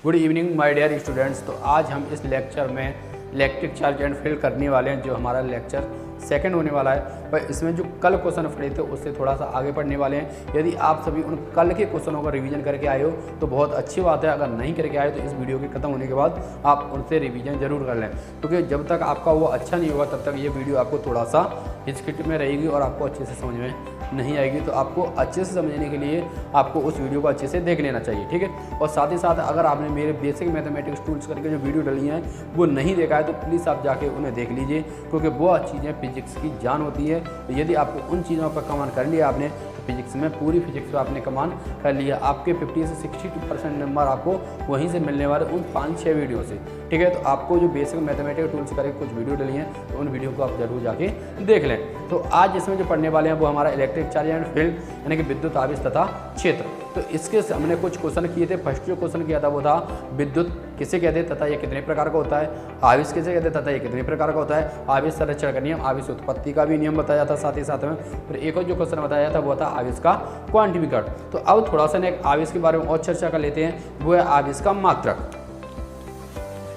Good evening my dear students. तो आज हम इस लेक्चर में इलेक्ट्रिक चार्ज एंड फील्ड करने वाले हैं, जो हमारा लेक्चर सेकंड होने वाला है। पर इसमें जो कल क्वेश्चन पढ़े थे उससे थोड़ा सा आगे पढ़ने वाले हैं। यदि आप सभी उन कल के क्वेश्चनों का रिवीजन करके आए हो तो बहुत अच्छी बात है। अगर नहीं करके आए तो इस वीडियो के खत्म होने के बाद आप उनसे रिवीजन जरूर कर लें, क्योंकि जब तक आपका वो अच्छा नहीं होगा तब तक ये वीडियो आपको थोड़ा सा हिचकिच में रहेगी और आपको अच्छे से समझ में नहीं आएगी। तो आपको अच्छे से समझने के लिए आपको उस वीडियो को अच्छे से देख लेना चाहिए, ठीक है। और साथ ही साथ अगर आपने मेरे बेसिक मैथमेटिक्स टूल्स करके जो वीडियो डली हैं वो नहीं देखा है तो प्लीज़ आप जाके उन्हें देख लीजिए, क्योंकि वो चीज़ें फिजिक्स की जान होती है। तो यदि आपको उन चीज़ों पर कमांड कर लिया आपने तो फिजिक्स में पूरी फिजिक्स पर आपने कमांड कर लिया। आपके 50 से 62% नंबर आपको वहीं से मिलने वाले उन 5-6 वीडियो से, ठीक है। तो आपको जो बेसिक मैथमेटिक्स टूल्स करके कुछ वीडियो डली हैं तो उन वीडियो को आप जरूर जाके देख लें। तो आज इसमें जो पढ़ने वाले हैं वो हमारा इलेक्ट्रिक चार्ज एंड फील्ड यानी कि विद्युत आवेश तथा क्षेत्र। तो इसके हमने कुछ क्वेश्चन किए थे। फर्स्ट जो क्वेश्चन किया था वो था विद्युत किसे कहते हैं तथा ये कितने प्रकार का होता है, आवेश किसे कहते हैं तथा ये कितने प्रकार का होता है, आवेश संरक्षण का नियम, आवेश उत्पत्ति का भी नियम बताया था साथ ही साथ में। फिर एक और जो क्वेश्चन बताया था वो था आवेश का क्वांटिफिकेट। तो अब थोड़ा सा एक आवेश के बारे में और चर्चा कर लेते हैं, वो है आवेश का मात्रक,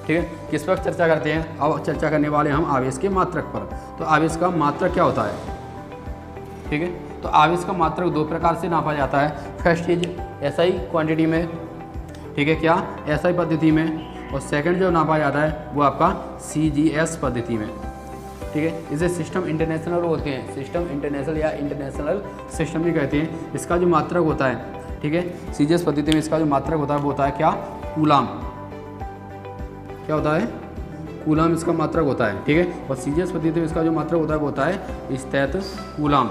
ठीक है। किस पर चर्चा करते हैं? अब चर्चा करने वाले हम आवेश के मात्रक पर। तो आवेश का मात्रक क्या होता है, ठीक है। तो आवेश का मात्रक दो प्रकार से नापा जाता है। फर्स्ट चीज एसआई क्वांटिटी में, ठीक है, क्या एसआई पद्धति में। और सेकंड जो नापा जाता है वो आपका सीजीएस पद्धति में, ठीक है। इसे सिस्टम इंटरनेशनल होते हैं, सिस्टम इंटरनेशनल या इंटरनेशनल सिस्टम भी कहते हैं। इसका जो मात्रक होता है, ठीक है, सीजीएस पद्धति में इसका जो मात्रक होता है वो होता है क्या, कूलाम। क्या होता है? कूलाम इसका मात्रक होता है, ठीक है। और सीजीएस पद्धति में इसका जो मात्रक होता है वो होता है स्थित कूलाम।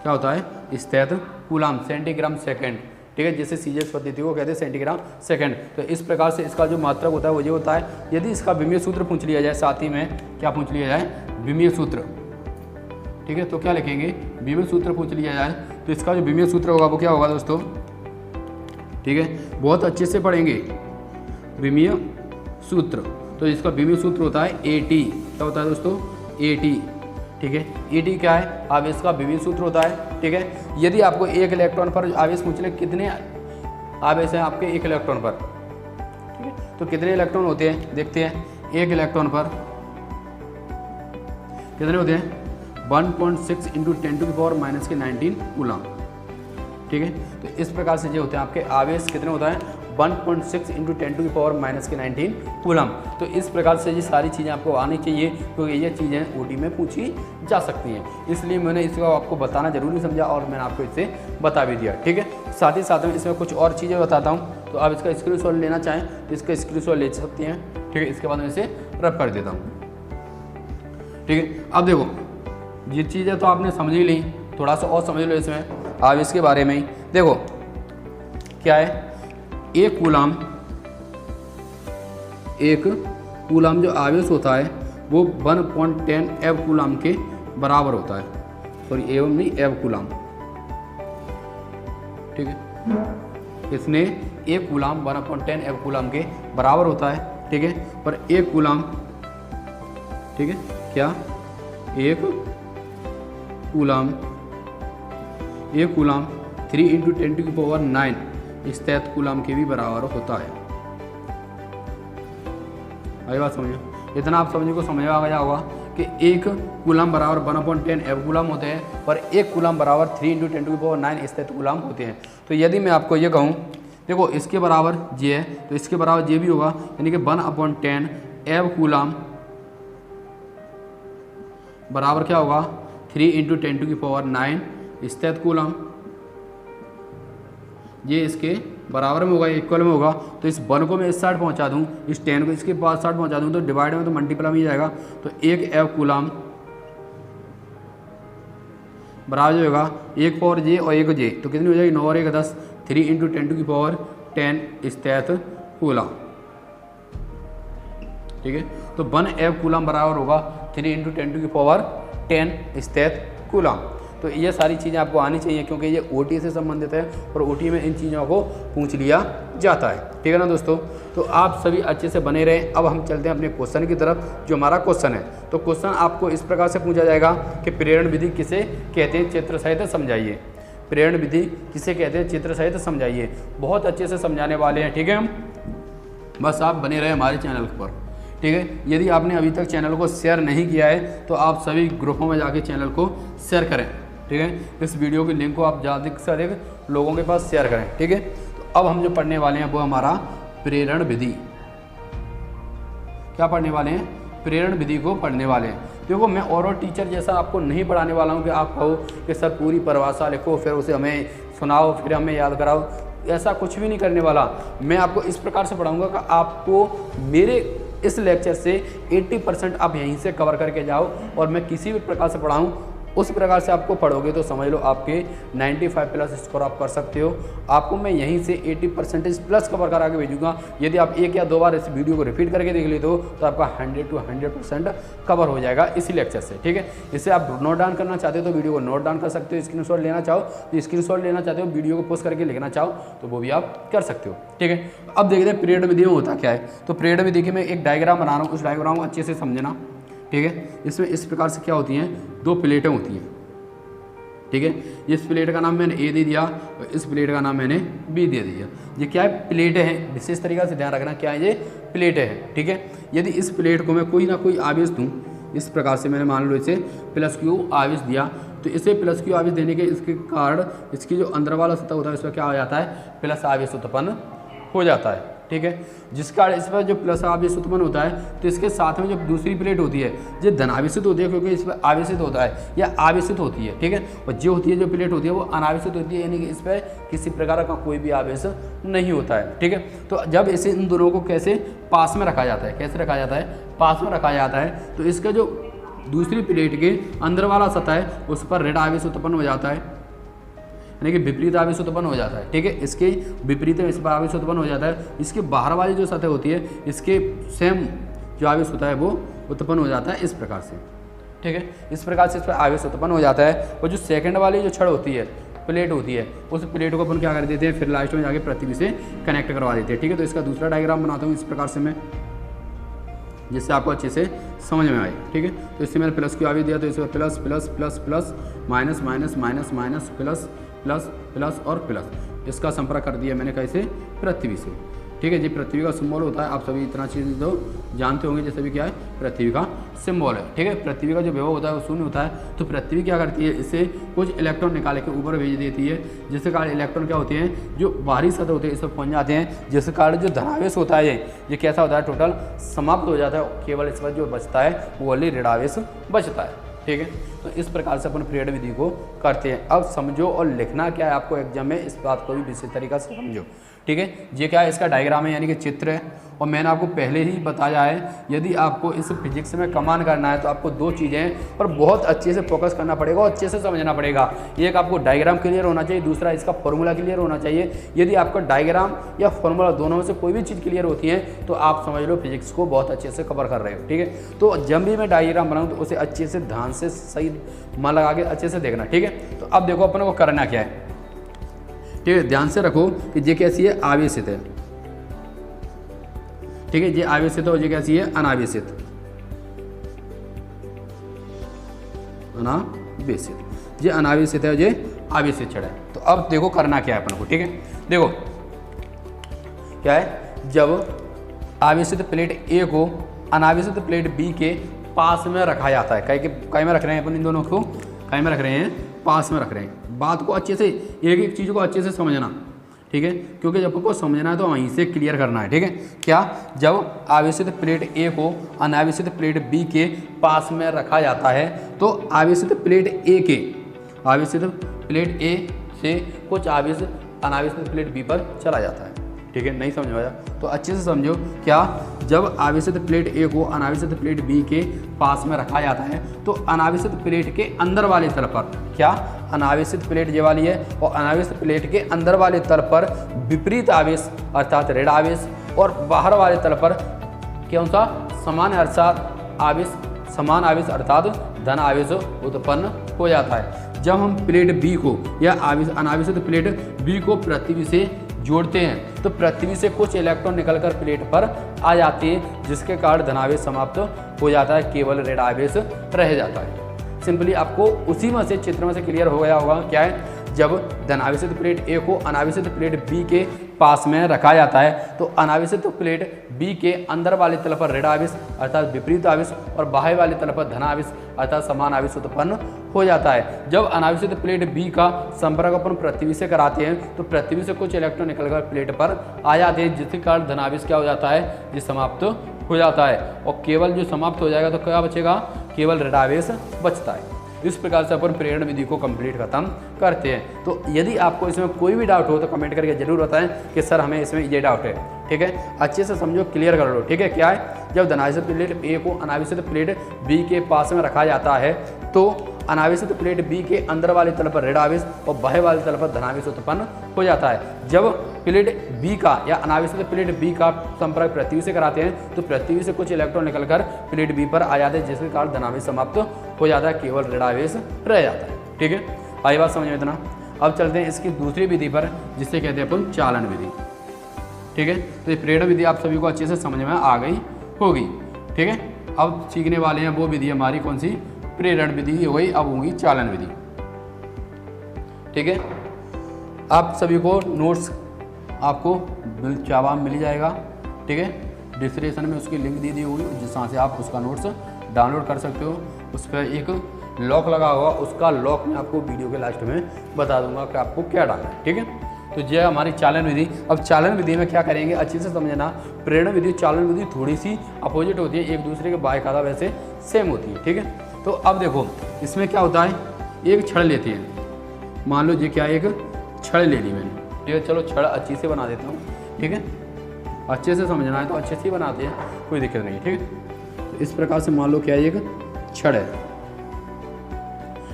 क्या होता है? स्थित कूलाम, सेंटीग्राम सेकंड, ठीक है। जैसे सीजीएस पद्धति को कहते हैं सेंटीग्राम सेकंड। तो इस प्रकार से इसका जो मात्रक होता है वो ये होता है। यदि इसका विमीय सूत्र पूछ लिया जाए, साथ ही में क्या पूछ लिया जाए, विमीय सूत्र, ठीक है। तो क्या लिखेंगे, विमीय सूत्र पूछ लिया जाए तो इसका जो विमीय सूत्र होगा वो क्या होगा दोस्तों, ठीक है। बहुत अच्छे से पढ़ेंगे विमीय सूत्र। तो इसका विमीय सूत्र होता है एटी। क्या होता है दोस्तों? एटी, ठीक है। एटी क्या है? आवेश का विमीय सूत्र होता है, ठीक है। यदि आपको एक इलेक्ट्रॉन पर आवेश पूछ ले, कितने आवेश हैं आपके एक इलेक्ट्रॉन पर, ठीक है। तो कितने इलेक्ट्रॉन होते हैं देखते हैं। एक इलेक्ट्रॉन पर कितने होते हैं? 1.6 × 10⁻⁻19 कूलाम, ठीक है। तो इस प्रकार से जो होते हैं आपके आवेश कितने होता है, 1.6 × 10⁻⁻19 कूलम। तो इस प्रकार से ये सारी चीज़ें आपको आनी चाहिए, क्योंकि ये चीज़ें ओटी में पूछी जा सकती हैं। इसलिए मैंने इसको आपको बताना जरूरी समझा और मैंने आपको इससे बता भी दिया, ठीक है। साथ ही साथ में इसमें कुछ और चीज़ें बताता हूँ। तो आप इसका स्क्रीनशॉट लेना चाहें तो इसका स्क्रीनशॉट ले सकते हैं, ठीक है। इसके बाद मैं इसे रब कर देता हूँ, ठीक है। अब देखो ये चीज़ें तो आपने समझ ही ली, थोड़ा सा और समझ लो इसमें आवेश के बारे में ही। देखो क्या है, एक कूलाम जो आवेश होता है वो 1/10 एव कूलाम के बराबर होता है। सॉरी, एवं नहीं, एव कूलाम, ठीक है। इसने एक कूलाम 1/10 एव कूलाम के बराबर होता है, ठीक है। पर एक कूलाम, ठीक है, क्या एक कूलाम 3 × 10⁹ स्थित कूलाम के भी बराबर होता है। आई बात समझो? इतना आप समझने को समझ आ गया होगा कि एक कूलाम बराबर 1/10 एव कूलाम होते हैं, पर एक कूलाम बराबर 3 × 10⁹ स्थित कूलाम होते हैं। तो यदि मैं आपको ये कहूँ, देखो इसके बराबर जे है तो इसके बराबर जे भी होगा, यानी कि 1/10 एव कूलाम बराबर क्या होगा, 3 × 10⁹ स्थित कूलाम। ये इसके बराबर में होगा, इक्वल में होगा। तो इस 1 को मैं इस साइड पहुंचा दूं, इस 10 को इसके पास साइड पहुंचा दूं, तो डिवाइड में तो मल्टीप्लाई में ही जाएगा। तो एक एव कूलाम बराबर जो होगा 1 पावर जे और 1 जे, तो कितनी हो जाएगी, 9 और 1 10, 3 × 10⁻10 स्थित कूलाम, ठीक है। तो 1 एव कूलाम बराबर होगा 3 × 10⁻10 स्थित कूलाम। तो ये सारी चीज़ें आपको आनी चाहिए, क्योंकि ये ओटी से संबंधित है और ओटी में इन चीज़ों को पूछ लिया जाता है, ठीक है ना दोस्तों। तो आप सभी अच्छे से बने रहें। अब हम चलते हैं अपने क्वेश्चन की तरफ, जो हमारा क्वेश्चन है। तो क्वेश्चन आपको इस प्रकार से पूछा जाएगा कि प्रेरण विधि किसे कहते हैं, चित्र सहित समझाइए। प्रेरण विधि किसे कहते हैं, चित्र सहित समझाइए। बहुत अच्छे से समझाने वाले हैं, ठीक है। हम बस आप बने रहे हमारे चैनल पर, ठीक है। यदि आपने अभी तक चैनल को शेयर नहीं किया है तो आप सभी ग्रुपों में जाके चैनल को शेयर करें, ठीक है। इस वीडियो की लिंक को आप ज़्यादा से अधिक लोगों के पास शेयर करें, ठीक है। तो अब हम जो पढ़ने वाले हैं वो हमारा प्रेरण विधि। क्या पढ़ने वाले हैं, प्रेरण विधि को पढ़ने वाले हैं। देखो मैं और टीचर जैसा आपको नहीं पढ़ाने वाला हूँ कि आप कहो कि सर पूरी परिभाषा लिखो फिर उसे हमें सुनाओ फिर हमें याद कराओ, ऐसा कुछ भी नहीं करने वाला। मैं आपको इस प्रकार से पढ़ाऊँगा कि आपको मेरे इस लेक्चर से 80% आप यहीं से कवर करके जाओ, और मैं किसी भी प्रकार से पढ़ाऊँ उस प्रकार से आपको पढ़ोगे तो समझ लो आपके 95 प्लस स्कोर आप कर सकते हो। आपको मैं यहीं से 80% प्लस कवर करा के भेजूँगा। यदि आप एक या दो बार इस वीडियो को रिपीट करके देख लेते हो तो आपका 100 to 100% कवर हो जाएगा इसी लेक्चर से, ठीक है। इससे आप नोट डाउन करना चाहते हो तो वीडियो को नोट डाउन कर सकते हो, स्क्रीनशॉट लेना चाहो तो स्क्रीनशॉट लेना चाहते हो, वीडियो को पोस्ट करके लिखना चाहो तो वो भी आप कर सकते हो, ठीक है। अब देखते हैं प्रेरण विधि में होता क्या है। तो प्रेरण विधि की मैं एक डायग्राम बना रहा हूँ, उस डायग्राम को अच्छे से समझना, ठीक है। इसमें इस प्रकार से क्या होती हैं, दो प्लेटें होती हैं, ठीक है। इस प्लेट का नाम मैंने ए दे दिया और इस प्लेट का नाम मैंने बी दे दिया। ये क्या है, प्लेटें हैं। विशेष तरीका से ध्यान रखना क्या है, ये प्लेटें हैं, ठीक है। यदि इस प्लेट को मैं कोई ना कोई आवेश दूँ, इस प्रकार से मैंने मान लो इसे प्लस क्यू आवेश दिया, तो इसे प्लस क्यू आवेश देने के इसके कारण इसकी जो अंदर वाला सतह होता है इसमें क्या हो जाता है, प्लस आवेश उत्पन्न हो जाता है, ठीक है। जिस कारण इस पर जो प्लस आवेश उत्पन्न होता है तो इसके साथ में जो दूसरी प्लेट होती है जो धनावेशित होती है, क्योंकि इस पर आवेशित होता है या आवेशित होती है, ठीक है। और जो होती है जो प्लेट होती है वो अनावेशित होती है, यानी कि इस पर किसी प्रकार का कोई भी आवेश नहीं होता है, ठीक है। तो जब इसे इन दोनों को कैसे पास में रखा जाता है, कैसे रखा जाता है, पास में रखा जाता है, तो इसका जो दूसरी प्लेट के अंदर वाला सतह है उस पर ऋण आवेश उत्पन्न हो जाता है, यानी कि विपरीत आवेश उत्पन्न हो जाता है, ठीक है। इसके विपरीत में इस पर आवेश उत्पन्न हो जाता है। इसके बाहर वाली जो सतह होती है इसके सेम जो आवेश होता है वो उत्पन्न हो जाता है इस प्रकार से, ठीक है। इस प्रकार से इस पर आवेश उत्पन्न हो जाता है। और जो सेकंड वाली जो छड़ होती है, प्लेट होती है, उस प्लेट को अपन क्या कर देते हैं, फिर लास्ट में जाके पृथ्वी से कनेक्ट करवा देते हैं, ठीक है। तो इसका दूसरा डायग्राम बनाता हूँ इस प्रकार से मैं, जिससे आपको अच्छे से समझ में आए, ठीक है। तो इससे मैंने प्लस क्यू आवेश दिया तो इसमें plus plus plus plus minus minus minus minus plus plus plus और प्लस, इसका संपर्क कर दिया मैंने कैसे, पृथ्वी से, ठीक है। जी पृथ्वी का सिंबल होता है, आप सभी इतना चीज़ तो जानते होंगे, जैसे भी क्या है पृथ्वी का सिंबल है, ठीक है। पृथ्वी का जो विभव होता है वो शून्य होता है, तो पृथ्वी क्या करती है, इससे कुछ इलेक्ट्रॉन निकाल के ऊपर भेज देती है, जिसके कारण इलेक्ट्रॉन क्या होते हैं, जो बाहरी सतह होते हैं इस पर पहुँच जाते हैं, जिसके कारण जो धनावेश होता है ये कैसा होता है, टोटल समाप्त हो जाता है। केवल इस पर जो बचता है वो ओनली ऋणावेश बचता है, ठीक है। तो इस प्रकार से अपन प्रेरण विधि को करते हैं। अब समझो और लिखना क्या है आपको एग्जाम में, इस बात को भी विशेष तरीका से समझो, ठीक है। ये क्या है, इसका डायग्राम है, यानी कि चित्र है। और मैंने आपको पहले ही बताया है, यदि आपको इस फिजिक्स में कमांड करना है तो आपको दो चीज़ें पर बहुत अच्छे से फोकस करना पड़ेगा और अच्छे से समझना पड़ेगा। एक आपको डायग्राम क्लियर होना चाहिए, दूसरा इसका फॉर्मूला क्लियर होना चाहिए। यदि आपका डायग्राम या फॉर्मूला दोनों में से कोई भी चीज़ क्लियर होती है तो आप समझ लो फिजिक्स को बहुत अच्छे से कवर कर रहे हो, ठीक है। तो जब भी मैं डायग्राम बनाऊँ तो उसे अच्छे से ध्यान से सही मन लगा के अच्छे से देखना, ठीक है। तो अब देखो अपन को करना क्या है, ठीक है। ध्यान से रखो कि ये कैसी है, आवेशित है, ठीक है। ये आवेशित है और ये कैसी है, अनावेशित, अनावेशित। ये अनावेशित है और ये आवेशित छड़ है। तो अब देखो करना क्या है अपन को, ठीक है। देखो क्या है, जब आवेशित प्लेट ए को अनावेशित प्लेट बी के पास में रखा जाता है, कहीं में रख रहे हैं अपन, इन दोनों को कहीं में रख रहे हैं, पास में रख रहे हैं। बात को अच्छे से, एक एक चीज़ को अच्छे से समझना, ठीक है, क्योंकि जब आपको समझना है तो वहीं से क्लियर करना है, ठीक है। क्या, जब आवेशित प्लेट ए को अनावेशित प्लेट बी के पास में रखा जाता है तो आवेशित प्लेट ए के, आवेशित प्लेट ए से कुछ आवेश अनावेशित प्लेट बी पर चला जाता है, ठीक है। नहीं समझ में आया तो अच्छे से समझो। क्या, जब आवेशित प्लेट ए को अनावेशित प्लेट बी के पास में रखा जाता है तो अनावेशित प्लेट के अंदर वाले तल पर, क्या, अनावेशित प्लेट ये वाली है और अनावेशित प्लेट के अंदर वाले तल पर विपरीत आवेश अर्थात ऋण आवेश और बाहर वाले तल पर कौन सा, समान आवेश अर्थात धन आवेश उत्पन्न हो जाता है। जब हम प्लेट बी को या अनावेशित प्लेट बी को पृथ्वी से जोड़ते हैं तो पृथ्वी से कुछ इलेक्ट्रॉन निकलकर प्लेट पर आ जाते हैं, जिसके कारण धनावेश समाप्त हो जाता है, केवल ऋण आवेश रह जाता है। सिंपली आपको उसी में से चित्र में से क्लियर हो गया होगा क्या है, जब धनावेशित प्लेट ए को अनावेशित प्लेट बी के पास में रखा जाता है तो अनावेशित प्लेट बी के अंदर वाली तल पर ऋण आवेश अर्थात विपरीत आवेश और बाहर वाली तल पर धन आवेश अर्थात समान आवेश उत्पन्न हो जाता है। जब अनावेशित प्लेट बी का संपर्क अपन पृथ्वी से कराते हैं तो पृथ्वी से कुछ इलेक्ट्रॉन निकलकर प्लेट पर आ जाते हैं, जिसके कारण धनावेश क्या हो जाता है, ये समाप्त हो जाता है और केवल जो समाप्त हो जाएगा तो क्या बचेगा, केवल ऋणावेश बचता है। इस प्रकार से अपन प्रेरण विधि को कंप्लीट खत्म करते हैं। तो यदि आपको इसमें कोई भी डाउट हो तो कमेंट करके जरूर बताएं कि सर हमें इसमें ये डाउट है। ठीक है, अच्छे से समझो, क्लियर कर लो। ठीक है, क्या है, जब धनावेशित प्लेट ए को अनावेशित प्लेट बी के पास में रखा जाता है तो अनावेशित प्लेट बी के अंदर वाली तल पर ऋण आवेश और बाहर वाली तल पर धनावेश उत्पन्न हो जाता है। जब प्लेट बी का या अनावेशित प्लेट बी का संपर्क पृथ्वी से कराते हैं तो पृथ्वी से कुछ इलेक्ट्रॉन निकलकर प्लेट बी पर आ जाते हैं, जिसके कारण धनावेश समाप्त हो जाता है, केवल ऋणावेश रह जाता है। ठीक है, आई बात समझ में इतना। अब चलते हैं इसकी दूसरी विधि पर, जिसे कहते हैं अपन चालन विधि। ठीक है, तो ये प्रेरण विधि आप सभी को अच्छे से समझ में आ गई होगी। ठीक है, अब सीखने वाले हैं वो विधि हमारी कौन सी, प्रेरण विधि हो गई, अब होगी चालन विधि। ठीक है, आप सभी को नोट्स आपको चावा मिल जाएगा। ठीक है, डिस्क्रिप्शन में उसकी लिंक दी होगी, जिससे से आप उसका नोट्स डाउनलोड कर सकते हो। उस पर एक लॉक लगा होगा, उसका लॉक मैं आपको वीडियो के लास्ट में बता दूंगा कि आपको क्या डालना है। ठीक है, तो ये हमारी चालन विधि। अब चालन विधि में क्या करेंगे, अच्छे से समझना। प्रेरण विधि चालन विधि थोड़ी सी अपोजिट होती है, एक दूसरे के बाएं खादा वैसे सेम होती है। ठीक है, तो अब देखो इसमें क्या होता है, एक छड़ लेते हैं, मान लो ये क्या है, एक छड़ ले ली मैंने। ठीक है, चलो छड़ अच्छी से बना देता हूँ। ठीक है, अच्छे से समझना है तो अच्छे से ही बनाते हैं, कोई दिक्कत नहीं है। ठीक है, तो इस प्रकार से मान लो क्या है, एक छड़ है।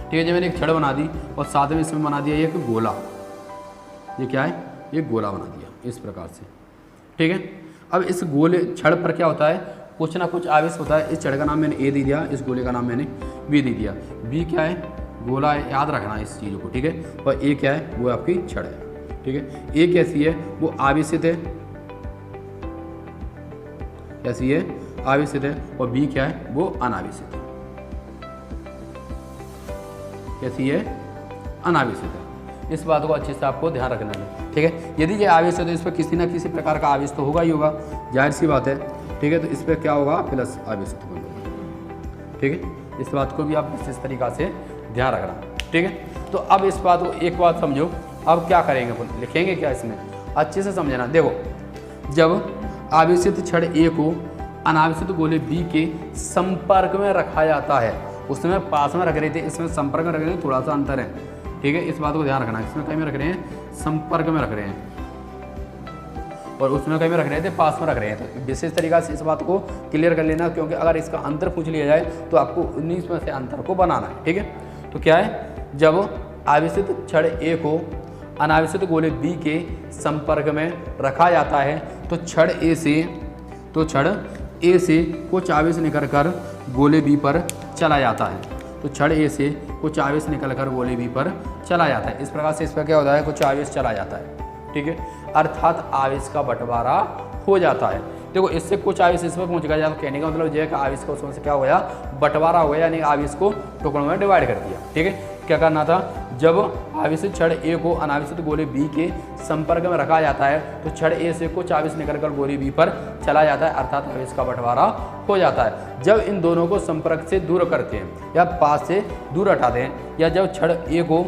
ठीक है, जब मैंने एक छड़ बना दी और साथ में इसमें बना दिया एक गोला, ये क्या है, ये गोला बना दिया इस प्रकार से। ठीक है, अब इस गोले छड़ पर क्या होता है, कुछ ना कुछ आवेश होता है। इस छड़ का नाम मैंने ए दे दिया, इस गोले का नाम मैंने बी दे दिया। बी क्या है, गोला है, याद रखना इस चीज़ों को। ठीक है, और ए क्या है, वो आपकी छड़ है। ठीक है, ए कैसी है, वो आवेशित है, कैसी है, आवेशित है, और बी क्या है, वो अनावेशित है, कैसी है, अनावेशित है। इस बात को अच्छे से आपको ध्यान रखना है। ठीक है, यदि ये आवेश है तो इस पर किसी ना किसी प्रकार का आवेश तो होगा ही होगा, जाहिर सी बात है। ठीक है, तो इस पर क्या होगा, प्लस आवेश उत्पन्न होगा। ठीक है, इस बात को भी आप इस तरीका से ध्यान रखना। ठीक है, तो अब इस बात को एक बात समझो, अब क्या करेंगे अपन, लिखेंगे क्या इसमें, अच्छे से समझना। देखो, जब आवेशित छड़ ए को अनावेशित गोले बी के संपर्क में रखा जाता है, उसमें पास में रख रहे थे, इसमें संपर्क में रख रहे हैं, थोड़ा सा अंतर है। ठीक है, इस बात को ध्यान रखना। इसमें कहीं में रख रहे हैं, संपर्क में रख रहे हैं, और उसमें कहीं में रख रहे थे, पास में रख रहे हैं। तो विशेष तरीका से इस बात को क्लियर कर लेना, क्योंकि अगर इसका अंतर पूछ लिया जाए तो आपको 19 में से अंतर को बनाना है। ठीक है, तो क्या है, जब आवेशित छड़ ए को अनावेशित गोले बी के संपर्क में रखा जाता है तो छड़ ए से कुछ आवेश निकल कर गोले बी पर चला जाता है। तो छड़ ए से कुछ आवेश निकल कर गोले बी पर चला जाता है। इस प्रकार से इस पर क्या होता है, कुछ आवेश चला जाता है। ठीक है, अर्थात आवेश का बंटवारा हो जाता है। देखो, इससे कुछ आवेश इस पर पहुँच गया, तो कहने का मतलब यह है कि आवेश का उसमें से क्या हो गया, बंटवारा हो गया, यानी आवेश को टुकड़ों में डिवाइड कर दिया। ठीक है, क्या करना था, जब आवेशित छड़ ए को अनावेशित गोले बी के संपर्क में रखा जाता है तो छड़ ए से कुछ आवेश निकलकर गोले बी पर चला जाता है, अर्थात आवेश का बंटवारा हो जाता है। जब इन दोनों को संपर्क से दूर करते हैं या पास से दूर हटाते हैं, या जब छड़ ए को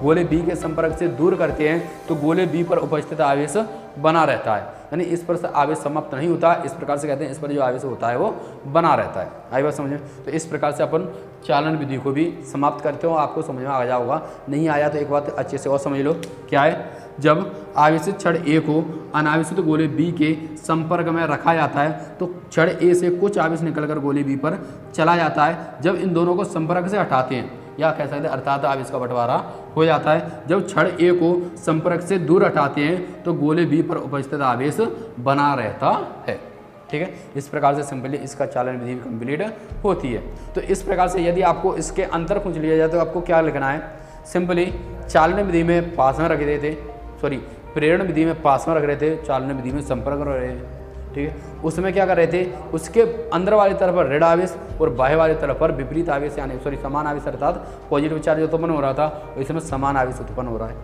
गोले बी के संपर्क से दूर करते हैं तो गोले बी पर उपस्थित आवेश बना रहता है, यानी इस पर से आवेश समाप्त नहीं होता। इस प्रकार से कहते हैं इस पर जो आवेश होता है वो बना रहता है। आई बात समझे। तो इस प्रकार से अपन चालन विधि को भी समाप्त करते हो, आपको समझ में आ जाएगा होगा। नहीं आया तो एक बात अच्छे से और समझ लो, क्या है, जब आवेशित छड़ ए को अनावेशित गोले बी के संपर्क में रखा जाता है तो छड़ ए से कुछ आवेश निकलकर गोले बी पर चला जाता है। जब इन दोनों को संपर्क से हटाते हैं, या कह सकते हैं अर्थात आवेश का बंटवारा हो जाता है। जब छड़ ए को संपर्क से दूर हटाते हैं तो गोले बी पर उपस्थित आवेश बना रहता है। ठीक है, इस प्रकार से सिंपली इसका चालन विधि कंप्लीट होती है। तो इस प्रकार से यदि आपको इसके अंतर पूछ लिया जाए तो आपको क्या लिखना है, सिंपली चालन विधि में पास में रख रहे थे, सॉरी प्रेरण विधि में पास में रख रहे थे, चालन विधि में संपर्क में रख रहे हैं। ठीक है। उसमें क्या कर रहे थे, उसके अंदर वाली तरफ पर ऋण आवेश और बाह्य वाली तरफ पर विपरीत आवेश यानी समान आवेश अर्थात पॉजिटिव चार्ज उत्पन्न हो रहा था, इसमें समान आवेश उत्पन्न हो रहा है।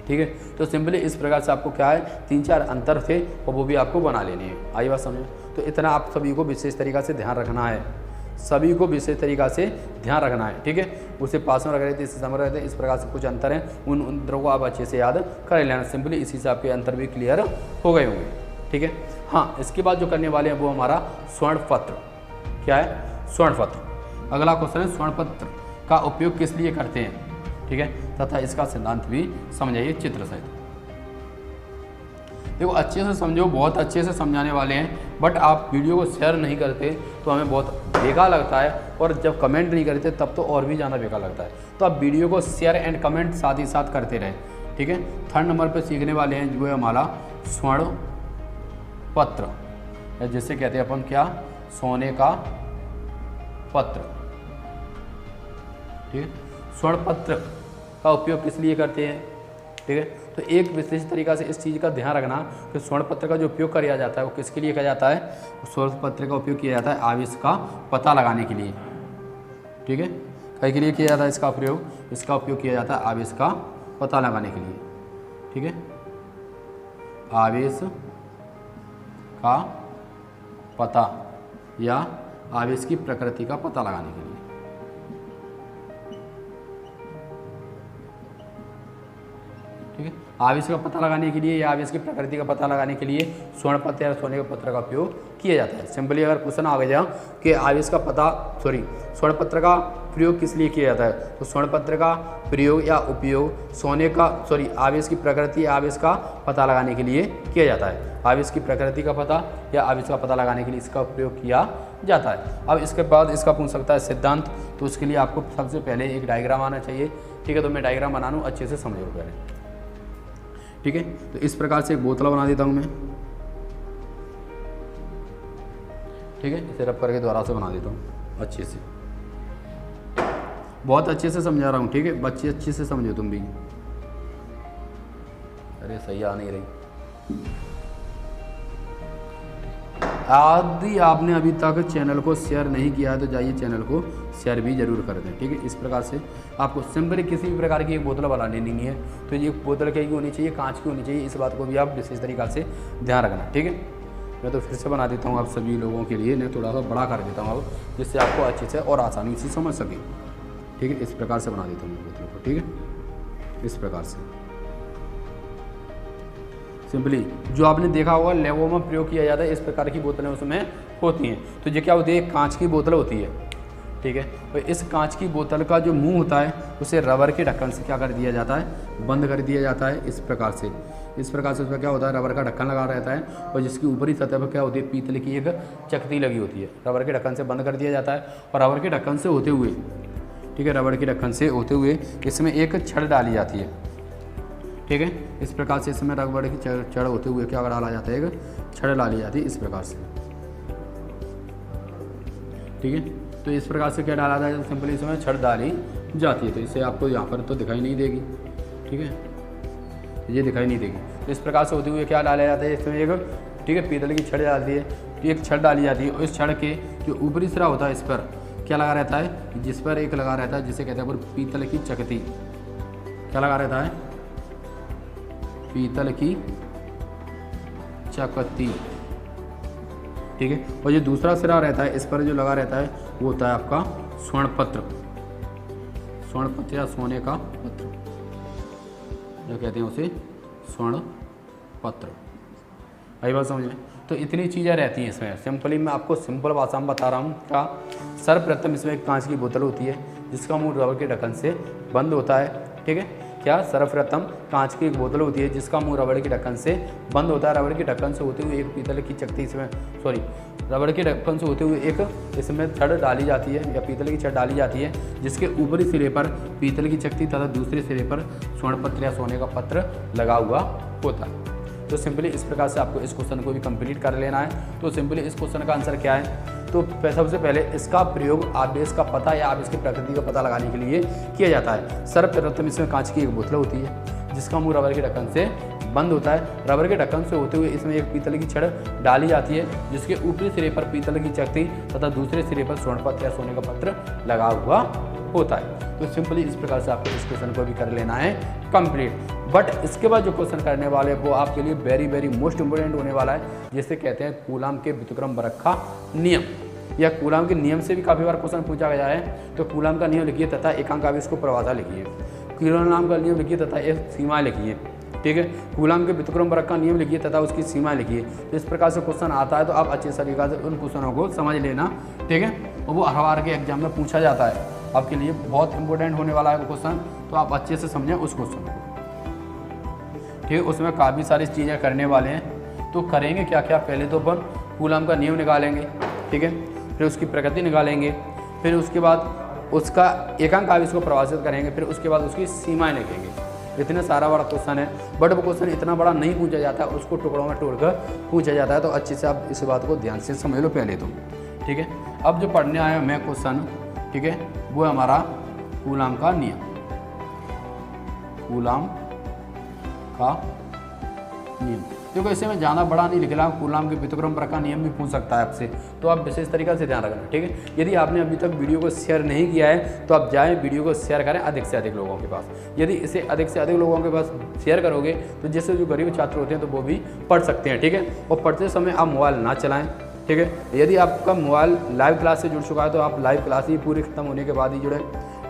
ठीक है, तो सिंपली इस प्रकार से आपको क्या है 3-4 अंतर थे और वो भी आपको बना लेने हैं। आई बात समझो। तो इतना आप सभी को विशेष तरीक़ा से ध्यान रखना है, सभी को विशेष तरीक़ा से ध्यान रखना है। ठीक है, उसे पास में रख रहे थे, इसे समझ रहे थे, इस प्रकार से कुछ अंतर हैं, उन अंतरों को आप अच्छे से याद कर लेना। सिंपली इसी से आपके अंतर भी क्लियर हो गए होंगे। ठीक है, हाँ, इसके बाद जो करने वाले हैं वो हमारा स्वर्ण पत्र। क्या है? स्वर्ण पत्र। अगला क्वेश्चन है स्वर्ण पत्र का उपयोग किस लिए करते हैं। ठीक है, तथा इसका सिद्धांत भी समझाइए चित्र सहित। देखो अच्छे से समझो, बहुत अच्छे से समझाने वाले हैं, बट आप वीडियो को शेयर नहीं करते तो हमें बहुत बेकार लगता है, और जब कमेंट नहीं करते तब तो और भी ज़्यादा बेकार लगता है। तो आप वीडियो को शेयर एंड कमेंट साथ ही साथ करते रहें। ठीक है, 3rd नंबर पर सीखने वाले हैं जो है हमारा स्वर्ण पत्र, जिसे कहते हैं अपन क्या, सोने का पत्र। ठीक है, स्वर्ण पत्र का उपयोग किस लिए करते हैं। ठीक है, तो एक विशेष तरीक़ा से इस चीज़ का ध्यान रखना कि स्वर्ण पत्र का जो उपयोग किया जाता है वो किसके लिए किया जाता है। स्वर्ण पत्र का उपयोग किया जाता है आवेश का पता लगाने के लिए। ठीक है, कई के लिए किया जाता है इसका प्रयोग, इसका उपयोग किया जाता है आवेश का पता लगाने के लिए। ठीक है, आवेश का पता या आवेश की प्रकृति का पता लगाने के लिए। ठीक है, आवेश का पता लगाने के लिए या आवेश की प्रकृति का पता लगाने के लिए स्वर्ण पत्र या सोने के पत्र का उपयोग किया जाता है। सिंपली अगर क्वेश्चन आ गया कि आवेश का पता स्वर्ण पत्र का प्रयोग किस लिए किया जाता है, तो स्वर्ण पत्र का प्रयोग या उपयोग सोने का आवेश की प्रकृति या आवेश का पता लगाने के लिए किया जाता है। आवेश की प्रकृति का पता या आवेश का पता लगाने के लिए इसका उपयोग किया जाता है। अब इसके बाद इसका पूछ सकता है सिद्धांत, तो उसके लिए आपको सबसे पहले एक डायग्राम आना चाहिए। ठीक है, तो मैं डायग्राम बना लूँ, अच्छे से समझो पहले। ठीक है, तो इस प्रकार से एक बोतल बना देता हूँ मैं। ठीक है, इसे रब करके दोबारा से बना देता हूँ अच्छे से, बहुत अच्छे से समझा रहा हूँ। ठीक है, बच्चे अच्छे से समझो तुम भी। अरे सही आ नहीं रही। यदि आपने अभी तक चैनल को शेयर नहीं किया है तो जाइए चैनल को शेयर भी जरूर कर दें। ठीक है, इस प्रकार से आपको सिंपली किसी भी प्रकार की एक बोतल बना लेनी है, तो ये बोतल की होनी चाहिए, कांच की होनी चाहिए। इस बात को भी आप विशेष तरीक़ा से ध्यान रखना। ठीक है, मैं तो फिर से बना देता हूँ आप सभी लोगों के लिए, मैं थोड़ा सा बड़ा कर देता हूँ अब, जिससे आपको अच्छे से और आसानी से समझ सके। ठीक है, इस प्रकार से बना देता हूँ बोतल को। ठीक है, इस प्रकार से सिंपली जो आपने देखा होगा लैबों में प्रयोग किया जाता है, इस प्रकार की बोतलें उसमें होती हैं। तो ये क्या होती है, कांच की बोतल होती है। ठीक है, और इस कांच की बोतल का जो मुंह होता है उसे रबर के ढक्कन से क्या कर दिया जाता है, बंद कर दिया जाता है। इस प्रकार से उसमें क्या होता है, रबर का ढक्कन लगा रहता है, और जिसकी ऊपरी सतह पर क्या होती है, पीतल की एक चकती लगी होती है। रबर के ढक्कन से बंद कर दिया जाता है, और रबर के ढक्कन से होते हुए, ठीक है, रबर के ढक्कन से होते हुए इसमें एक छड़ डाली जाती है। ठीक है, इस प्रकार से इसमें रबर की छड़ होते हुए क्या डाला जाता है, एक छड़ डाली जाती है इस प्रकार से। ठीक है, तो इस प्रकार से क्या डाला जाता है, सिंपली इसमें छड़ डाली जाती है। तो इसे आपको यहाँ पर तो दिखाई नहीं देगी। ठीक है, ये दिखाई नहीं देगी। तो इस प्रकार से होते हुए क्या डाला जाता है, इसमें एक, ठीक है, पीतल की छड़ डालती है, एक छड़ डाली जाती है, और इस छड़ के जो ऊपरी सिरा होता है इस पर क्या लगा रहता है, जिस पर एक लगा रहता है, जिसे कहते हैं पीतल की चकती। क्या लगा रहता है, पीतल की चकती। ठीक है, और जो दूसरा सिरा रहता है इस पर जो लगा रहता है वो होता है आपका स्वर्ण पत्र या सोने का पत्र, जो कहते हैं उसे स्वर्ण पत्र। आई बात समझ में। तो इतनी चीज़ें रहती हैं इसमें। सिंपली मैं आपको सिंपल भाषा में बता रहा हूँ। क्या, सर्वप्रथम इसमें एक कांच की बोतल होती है जिसका मुंह रबर के ढक्कन से बंद होता है। ठीक है, क्या, सर्वप्रथम कांच की एक बोतल होती है जिसका मुंह रबर के ढक्कन से बंद होता है। रबर के ढक्कन से होते हुए एक पीतल की चकती रबर के ढक्कन से होते हुए एक इसमें छड़ डाली जाती है या पीतल की छड़ डाली जाती है, जिसके ऊपरी सिरे पर पीतल की चकती तथा दूसरे सिरे पर स्वर्ण पत्र या सोने का पत्र लगा हुआ होता है। तो सिंपली इस प्रकार से आपको इस क्वेश्चन को भी कंप्लीट कर लेना है। तो सिंपली इस क्वेश्चन का आंसर क्या है, तो सबसे पहले इसका प्रयोग आवेश का पता या आवेश की प्रकृति का पता लगाने के लिए किया जाता है। सर्वप्रथम इसमें कांच की एक बोतल होती है जिसका मुंह रबर के ढक्कन से बंद होता है। रबर के ढक्कन से होते हुए इसमें एक पीतल की छड़ डाली जाती है, जिसके ऊपरी सिरे पर पीतल की चकती तथा दूसरे सिरे पर स्वर्ण पत्र या सोने का पत्र लगा हुआ होता है। तो सिंपली इस प्रकार से आपको इस क्वेश्चन को भी कर लेना है कंप्लीट। बट इसके बाद जो क्वेश्चन करने वाले वो आपके लिए वेरी वेरी मोस्ट इंपोर्टेंट होने वाला है, जिसे कहते हैं कूलाम के व्युत्क्रम बरखा नियम, या कूलाम के नियम से भी काफ़ी बार क्वेश्चन पूछा गया है। तो कूलाम का नियम लिखिए तथा एकांक आवेश को परिभाषा लिखिए। कूलाम का नियम लिखिए तथा एक सीमा लिखिए। ठीक है, कूलाम के व्युत्क्रम बरखा नियम लिखिए तथा उसकी सीमा लिखिए। इस प्रकार से क्वेश्चन आता है तो आप अच्छे तरीके से उन क्वेश्चनों को समझ लेना। ठीक है, और वो हर बार के एग्जाम में पूछा जाता है, आपके लिए बहुत इंपॉर्टेंट होने वाला है वो क्वेश्चन, तो आप अच्छे से समझें उस क्वेश्चन को। ठीक है, उसमें काफ़ी सारी चीज़ें करने वाले हैं। तो करेंगे क्या क्या, पहले तो अपन कूलाम का नियम निकालेंगे। ठीक है, फिर उसकी प्रकृति निकालेंगे, फिर उसके बाद उसका एकांक आवेश को परिभाषित करेंगे, फिर उसके बाद उसकी सीमाएं लिखेंगे। इतना सारा बड़ा क्वेश्चन है, बट वो क्वेश्चन इतना बड़ा नहीं पूछा जाता है, उसको टुकड़ों में तोड़कर पूछा जाता है। तो अच्छे से आप इस बात को ध्यान से समझ लो पहले तो। ठीक है, अब जो पढ़ने आया मैं क्वेश्चन, ठीक है, वो है हमारा कूलाम का नियम। कूलाम का नियम, देखो इसे मैं ज़्यादा बड़ा नहीं लिख रहा, कूलाम के व्युत्क्रम बरखा नियम भी पूछ सकता है आपसे, तो आप विशेष तरीके से ध्यान रखना। ठीक है, यदि आपने अभी तक वीडियो को शेयर नहीं किया है तो आप जाएं वीडियो को शेयर करें अधिक से अधिक लोगों के पास। यदि इसे अधिक से अधिक लोगों के पास शेयर करोगे तो जिससे जो गरीब छात्र होते हैं तो वो भी पढ़ सकते हैं। ठीक है, और पढ़ते समय आप मोबाइल ना चलाएँ। ठीक है, यदि आपका मोबाइल लाइव क्लास से जुड़ चुका है तो आप लाइव क्लास ही पूरी खत्म होने के बाद ही जुड़े,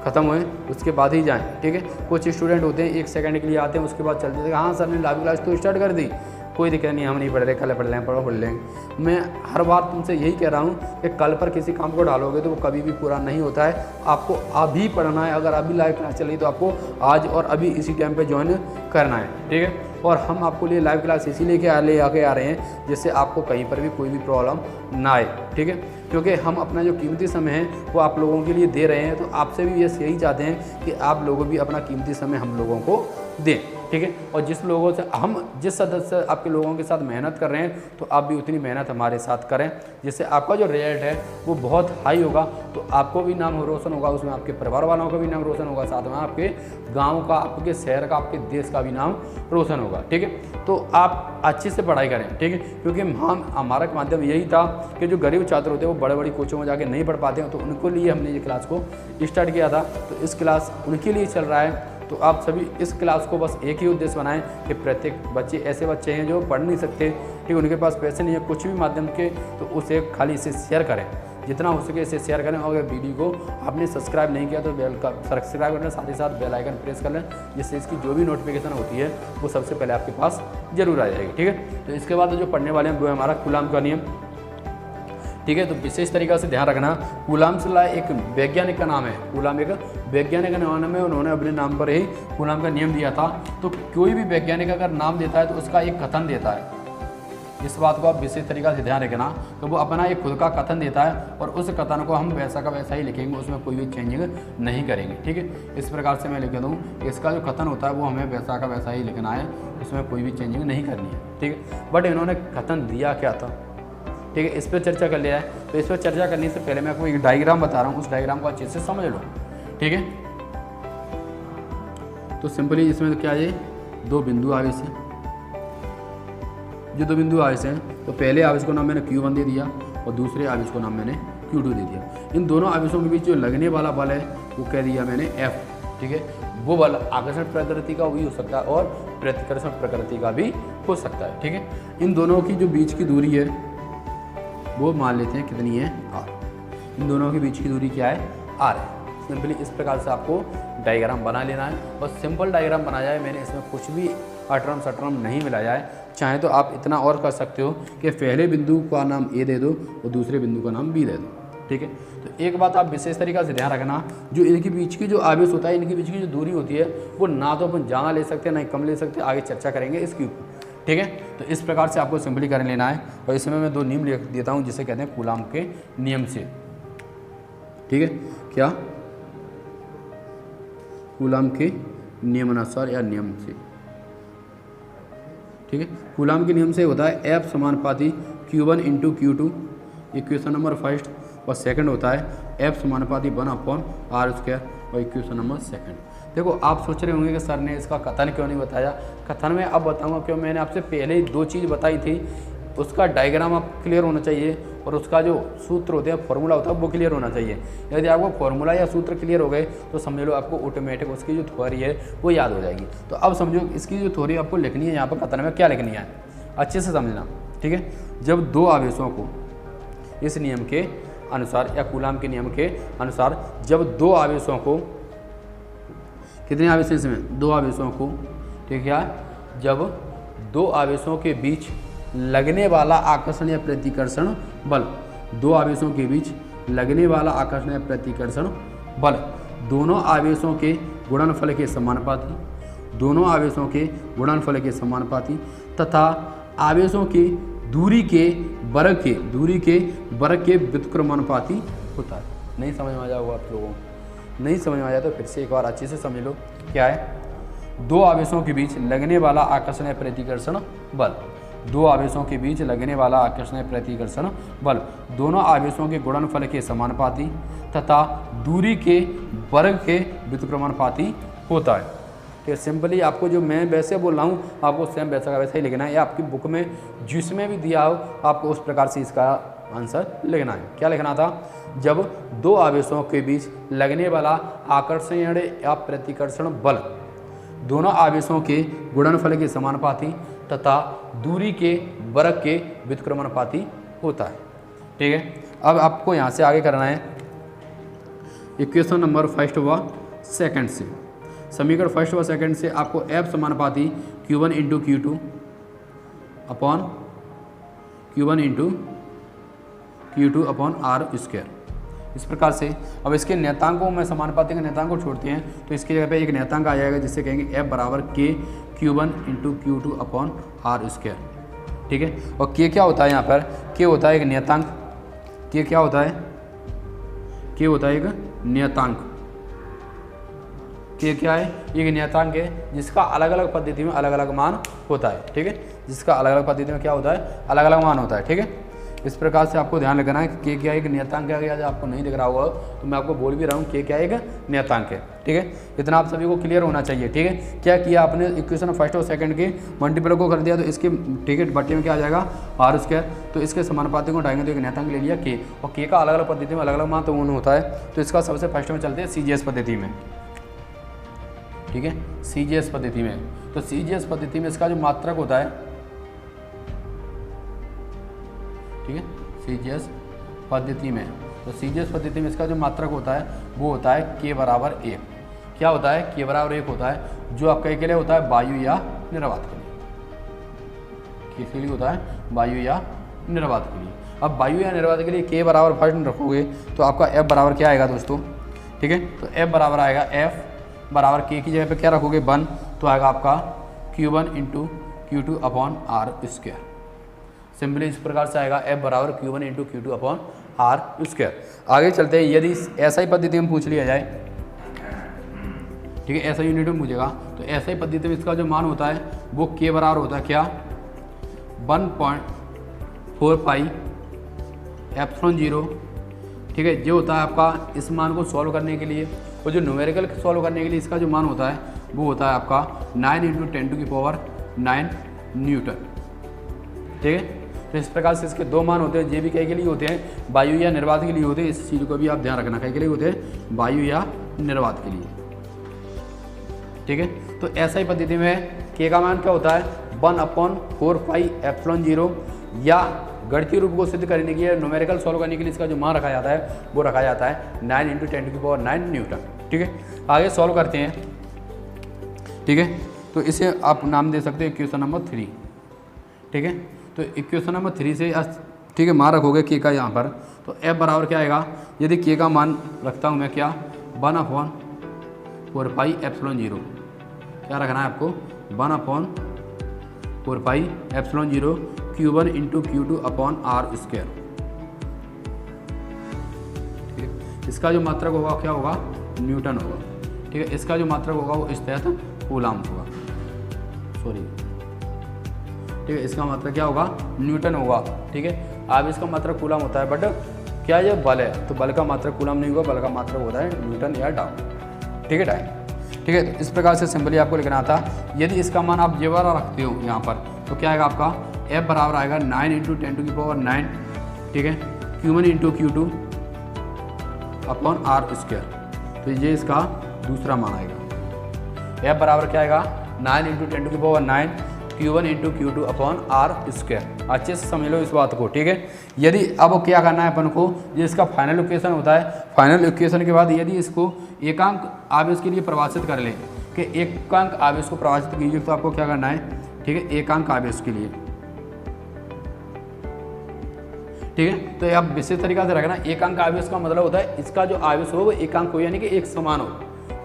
खत्म हुए उसके बाद ही जाएं। ठीक है, कुछ स्टूडेंट होते हैं 1 सेकंड के लिए आते हैं, उसके बाद चलते थे, हाँ सर ने लाइव क्लास तो स्टार्ट कर दी, कोई दिक्कत नहीं, हम नहीं पढ़ रहे, कल पढ़ लें, पढ़ लेंगे। मैं हर बार तुमसे यही कह रहा हूँ कि कल पर किसी काम को डालोगे तो वो कभी भी पूरा नहीं होता है। आपको अभी पढ़ना है, अगर अभी लाइव क्लास चल रही तो आपको आज और अभी इसी टाइम पे ज्वाइन करना है। ठीक है, और हम आपको लिए लाइव क्लास इसीलिए ले आके आ रहे हैं जिससे आपको कहीं पर भी कोई भी प्रॉब्लम ना आए। ठीक है, क्योंकि हम अपना जो कीमती समय है वो आप लोगों के लिए दे रहे हैं, तो आपसे भी यही चाहते हैं कि आप लोगों भी अपना कीमती समय हम लोगों को दें। ठीक है, और जिस लोगों से हम जिस सदस्य आपके लोगों के साथ मेहनत कर रहे हैं तो आप भी उतनी मेहनत हमारे साथ करें, जिससे आपका जो रिजल्ट है वो बहुत हाई होगा। तो आपको भी नाम रोशन होगा, उसमें आपके परिवार वालों का भी नाम रोशन होगा, साथ में आपके गांव का, आपके शहर का, आपके देश का भी नाम रोशन होगा। ठीक है, तो आप अच्छे से पढ़ाई करें। ठीक है, क्योंकि हमारा माध्यम यही था कि जो गरीब छात्र होते हैं वो बड़े बड़ी कोचिंग में जाके नहीं पढ़ पाते हैं, तो उनको लिए हमने ये क्लास को स्टार्ट किया था। तो इस क्लास उनके लिए चल रहा है। तो आप सभी इस क्लास को बस एक ही उद्देश्य बनाएं कि प्रत्येक बच्चे ऐसे बच्चे हैं जो पढ़ नहीं सकते, ठीक, उनके पास पैसे नहीं है कुछ भी माध्यम के, तो उसे खाली इसे शेयर करें, जितना हो सके इसे शेयर करें। और अगर वीडियो को आपने सब्सक्राइब नहीं किया तो बेल का सब्सक्राइब करना, साथ ही साथ बेल आइकन प्रेस कर लें, जिससे इसकी जो भी नोटिफिकेशन होती है वो सबसे पहले आपके पास जरूर आ जाएगी। ठीक है, तो इसके बाद जो पढ़ने वाले हैं वो है हमारा कूलाम का नियम। ठीक है, तो विशेष तरीक़ा से ध्यान रखना, कूलाम से एक वैज्ञानिक का नाम है, कूलाम एक वैज्ञानिक का नाम है, उन्होंने अपने नाम पर ही कूलाम का नियम दिया था। तो कोई भी वैज्ञानिक अगर नाम देता है तो उसका एक कथन देता है, इस बात को आप विशेष तरीक़ा से ध्यान रखना। तो वो अपना एक खुद का कथन देता है और उस कथन को हम वैसा का वैसा ही लिखेंगे, उसमें कोई भी चेंजिंग नहीं करेंगे। ठीक है, इस प्रकार से मैं लिख दूँ, इसका जो कथन होता है वो हमें वैसा का वैसा ही लिखना है, उसमें कोई भी चेंजिंग नहीं करनी है। ठीक है, बट इन्होंने कथन दिया क्या था, ठीक है, इस पर चर्चा कर लिया है। तो इस पर चर्चा करने से पहले मैं आपको एक डायग्राम बता रहा हूँ, उस डायग्राम को अच्छे से समझ लो। ठीक है, तो सिंपली इसमें क्या है, 2 बिंदु आवेश हैं, जो 2 बिंदु आवेश हैं, तो पहले आवेश को नाम मैंने Q1 दे दिया और दूसरे आवेश को नाम मैंने Q2 दे दिया। इन दोनों आवेशों के बीच जो लगने वाला बल है वो कह दिया मैंने F। ठीक है, वो बल आकर्षण प्रकृति का भी हो सकता है और प्रतिकर्षण प्रकृति का भी हो सकता है। ठीक है, इन दोनों की जो बीच की दूरी है वो मान लेते हैं कितनी है, R। इन दोनों के बीच की दूरी क्या है, R है। सिंपली इस प्रकार से आपको डायग्राम बना लेना है, बस सिंपल डायग्राम बना जाए, मैंने इसमें कुछ भी अटरम सटरम नहीं मिला जाए। चाहे तो आप इतना और कर सकते हो कि पहले बिंदु का नाम A दे दो और दूसरे बिंदु का नाम B दे दो। ठीक है, तो एक बात आप विशेष तरीक़ा से ध्यान रखना, जो इनके बीच की जो आवेश होता है, इनके बीच की जो दूरी होती है वो ना तो अपन ज़्यादा ले सकते हैं ना ही कम ले सकते, आगे चर्चा करेंगे इसके ऊपर। ठीक है, तो इस प्रकार से आपको सिंपली कर लेना है। और इसमें मैं 2 नियम लिख देता हूँ जिसे कहते हैं कूलाम के नियम से। ठीक है, क्या, कूलाम के नियमानुसार या नियम से। ठीक है, कूलाम के नियम से होता है F समानुपाती Q1 × Q2, equation number first, और सेकंड होता है F समानुपाती 1/r² और इक्वेशन नंबर सेकंड। देखो आप सोच रहे होंगे कि सर ने इसका कथन क्यों नहीं बताया। कथन में अब बताऊंगा क्यों। मैंने आपसे पहले ही 2 चीज़ बताई थी, उसका डायग्राम आप क्लियर होना चाहिए और उसका जो सूत्र होते हैं, फॉर्मूला होता है, वो क्लियर होना चाहिए। यदि आपको फॉर्मूला या सूत्र क्लियर हो गए तो समझ लो आपको ऑटोमेटिक उसकी जो थ्योरी है वो याद हो जाएगी। तो अब समझो इसकी जो थ्योरी आपको लिखनी है, यहाँ पर कथन में क्या लिखनी है अच्छे से समझना, ठीक है। जब 2 आवेशों को इस नियम के अनुसार या कूलाम के नियम के अनुसार, जब 2 आवेशों को, कितने आवेश हैं इसमें, 2 आवेशों को, ठीक है, जब 2 आवेशों के बीच लगने वाला आकर्षण या प्रतिकर्षण बल, 2 आवेशों के बीच लगने वाला आकर्षण या प्रतिकर्षण बल दोनों आवेशों के गुणनफल के समानुपाती, दोनों आवेशों के गुणनफल के समानुपाती तथा आवेशों की दूरी के वर्ग के व्युत्क्रमानुपाती होता है। नहीं समझ में आ जाएगा आप लोगों को, नहीं समझ में आ जाए तो फिर से एक बार अच्छे से समझ लो। क्या है, 2 आवेशों के बीच लगने वाला आकर्षण या प्रतिकर्षण बल, 2 आवेशों के बीच लगने वाला आकर्षण या प्रतिकर्षण बल दोनों आवेशों के गुणनफल के समानुपाती तथा दूरी के वर्ग के व्युत्क्रमानुपाती होता है। तो सिंपली आपको जो मैं वैसे बोल रहा हूँ आपको सेम वैसा का वैसा ही लिखना है, या आपकी बुक में जिसमें भी दिया हो आपको उस प्रकार से इसका आंसर लिखना है। क्या लिखना था, जब 2 आवेशों के बीच लगने वाला आकर्षण या प्रतिकर्षण बल दोनों आवेशों के गुणनफल के समानुपाती तथा दूरी के वर्ग के व्युत्क्रमानुपाती होता है, ठीक है। अब आपको यहाँ से आगे करना है इक्वेशन नंबर फर्स्ट व सेकंड से, समीकरण फर्स्ट व सेकंड से आपको F समानुपाती Q1 into Q2 upon Q1 into Q2 upon R square, इस प्रकार से। अब इसके नियतांकों को मैं समानुपाती के नियतांक को छोड़ते हैं तो इसकी जगह पे एक नियतांक आ जाएगा जिससे कहेंगे F बराबर K Q1 into Q2 upon R square, ठीक है। और K क्या होता है, यहाँ पर K होता है एक नियतांक, K क्या होता है, K होता है एक नियतांक, K क्या है, एक नियतांक है जिसका अलग अलग पद्धति में अलग अलग मान होता है, ठीक है, जिसका अलग अलग पद्धति में क्या होता है, अलग अलग मान होता है, ठीक है। इस प्रकार से आपको ध्यान रखना है कि K क्या एक नियतांक है। यदि आपको नहीं दिख रहा होगा तो मैं आपको बोल भी रहा हूँ K क्या एक नियतांक है, ठीक है। इतना आप सभी को क्लियर होना चाहिए, ठीक है। क्या किया आपने, इक्वेशन फर्स्ट और सेकंड के मल्टीपल को कर दिया तो इसके, ठीक है, बट्टे में क्या आ जाएगा R स्क्वायर, तो इसके समानुपाती को उठाएंगे तो एक नियतांक ले लिया K, और K का अलग अलग पद्धति में अलग अलग मान तो होता है। तो इसका सबसे फर्स्ट में चलते हैं CGS पद्धति में, ठीक है, CGS पद्धति में। तो CGS पद्धति में इसका जो मात्रक होता है, ठीक है, CGS पद्धति में, तो CGS पद्धति में इसका जो मात्रक होता है वो होता है K बराबर 1। क्या होता है, K बराबर 1 होता है, जो आपका के लिए होता है वायु या निर्वात के लिए, किसके लिए होता है, वायु या निर्वात के लिए। अब वायु या निर्वात के लिए K बराबर फर्स्ट रखोगे तो आपका F बराबर क्या आएगा दोस्तों, ठीक है। तो F बराबर आएगा, F बराबर K की जगह पे क्या रखोगे 1, तो आएगा आपका Q1 into Q2 upon R square. Simply इस प्रकार से आएगा F बराबर Q1 into Q2 upon R square. आगे चलते हैं, यदि ऐसा ही पद्धति में पूछ लिया जाए, ठीक है, ऐसा यूनिट में पूछेगा तो ऐसा ही पद्धति में इसका जो मान होता है वो K बराबर होता है क्या, 1.4 पाई एप्सिलॉन 0, ठीक है। जो होता है आपका इस मान को सॉल्व करने के लिए, और जो न्यूमेरिकल सॉल्व करने के लिए इसका जो मान होता है वो होता है आपका 9 इंटू 10⁹ न्यूटन, ठीक है। तो इस प्रकार से इसके 2 मान होते हैं, ये भी कई के लिए होते हैं, वायु या निर्वात के लिए होते हैं। इस चीज़ को भी आप ध्यान रखना, कई के लिए होते हैं, वायु या निर्वात के लिए, ठीक है। तो ऐसा ही पद्धति में K का मान क्या होता है, 1/4 पाई एप्सिलॉन 0, या गणितीय रूप को सिद्ध करने के लिए, न्यूमेरिकल सॉल्व करने के लिए इसका जो मान रखा जाता है वो रखा जाता है 9 इंटू 10⁹ न्यूटन, ठीक है। आगे सॉल्व करते हैं, ठीक है। तो इसे आप नाम दे सकते हैं इक्वेशन नंबर 3, ठीक है। तो इक्वेशन नंबर 3 से, ठीक है, मान रखोगे K का यहाँ पर, तो F बराबर क्या आएगा, यदि K का मान रखता हूँ मैं क्या, 1/4 पाई एप्सिलॉन 0, क्या रखना है आपको, 1/4 pi epsilon 0 Q1 into Q2 upon R square, ठीक है। इसका जो मात्रक होगा क्या होगा, न्यूटन होगा, ठीक है। इसका जो मात्रक होगा वो इस तहत कूलाम होगा, सॉरी, ठीक है। इसका मात्रक क्या होगा, न्यूटन होगा, ठीक है। अब इसका मात्रक कूलाम होता है, बट क्या ये बल है तो बल का मात्रक कूलाम नहीं होगा, बल का मात्रक होता है न्यूटन या डाउन, ठीक है, टाइम, ठीक है। तो इस प्रकार से सिंपली आपको लिखना था। यदि इसका मान आप ये वाला रखते हो यहाँ पर तो क्या आएगा आपका F बराबर आएगा 9 × 10⁹ ठीक है, Q1 × Q2 अपॉन R²। तो ये इसका दूसरा मान आएगा। F बराबर क्या आएगा 9 × 10⁹ Q1 × Q2 अपॉन R²। अच्छे से समझ लो इस बात को, ठीक है। यदि अब क्या करना है अपन को, ये इसका फाइनल इक्वेशन होता है। फाइनल इक्वेशन के बाद यदि इसको एकांक आवेश के लिए परिभाषित कर लें कि एकांक आवेश को परिभाषित कीजिए, तो आपको क्या करना है, ठीक है, एकांक आवेश के लिए, ठीक है। तो आप विशेष तरीका से रखना, एकांक आवेश का मतलब होता है इसका जो आवेश हो वो एकांक हो, यानी कि एक समान हो,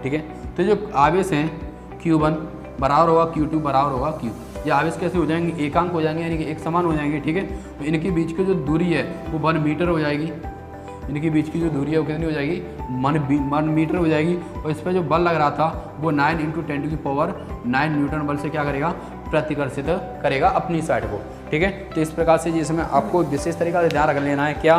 ठीक है। तो जो आवेश हैं Q1 बराबर होगा Q2 बराबर होगा Q, ये आवेश कैसे हो जाएंगे, एकांक हो जाएंगे, यानी कि एक समान हो जाएंगे, ठीक है। तो इनके बीच की जो दूरी है वो 1 मीटर हो जाएगी। इनके बीच की जो दूरी है वो कितनी हो जाएगी, 1 मीटर हो जाएगी। और इस पर जो बल लग रहा था वो 9 × 10⁹ न्यूटन बल से क्या करेगा, प्रतिकर्षित करेगा अपनी साइड को, ठीक है। तो इस प्रकार से जिसमें आपको विशेष तरीका से ध्यान रख लेना है क्या,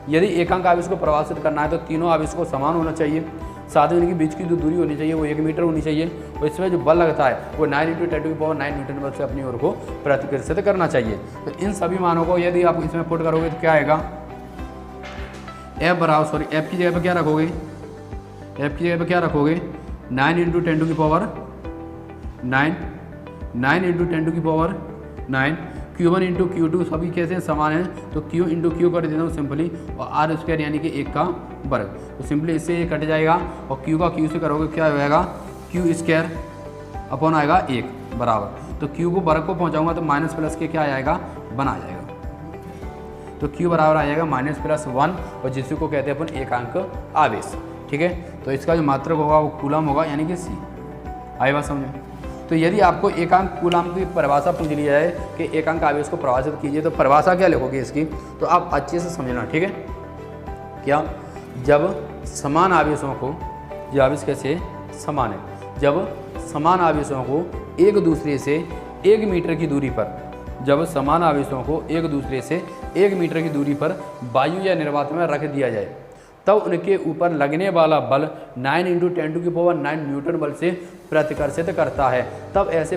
यदि एकांक आवेश को परिभाषित करना है तो तीनों आवेश को समान होना चाहिए, साथ ही इनके बीच की जो दूरी होनी चाहिए वो 1 मीटर होनी चाहिए। और इसमें जो बल लगता है वो 9 × 10⁹ न्यूटन बल से अपनी ओर को प्रतिकर्षित करना चाहिए। तो इन सभी मानों को यदि आप इसमें पुट करोगे तो क्या आएगा, F की जगह पर क्या रखोगे, F की जगह पर क्या रखोगे 9 × 10⁹ Q1 × Q2 सभी कैसे समान हैं, तो Q × Q कर देता हूँ सिंपली, और R² यानी कि 1 का वर्ग। तो सिंपली इससे ये कट जाएगा और Q का Q से करोगे क्या हो जाएगा, Q² अपॉन आएगा 1 बराबर। तो Q को वर्ग को पहुँचाऊँगा तो माइनस प्लस के क्या आ जाएगा, 1 आ जाएगा। तो Q बराबर आ जाएगा -+1, और जिसको कहते हैं अपन एकांक आवेश, ठीक है। तो इसका जो मात्रक होगा वो कूलम होगा, यानी कि C। आई बात समझे। तो यदि आपको एकांक कूलम की परिभाषा पूछ ली जाए कि एकांक आवेश को परिभाषित कीजिए, तो परिभाषा क्या लिखोगे इसकी, तो आप अच्छे से समझना, ठीक है। क्या, जब समान आवेशों को, ये आवेश कैसे समान है, जब समान आवेशों को एक दूसरे से 1 मीटर की दूरी पर, जब समान आवेशों को एक दूसरे से 1 मीटर की दूरी पर वायु या निर्वात में रख दिया जाए, तब उनके ऊपर लगने वाला बल 9 × 10⁹ न्यूटन बल से प्रतिकर्षित करता है। तब ऐसे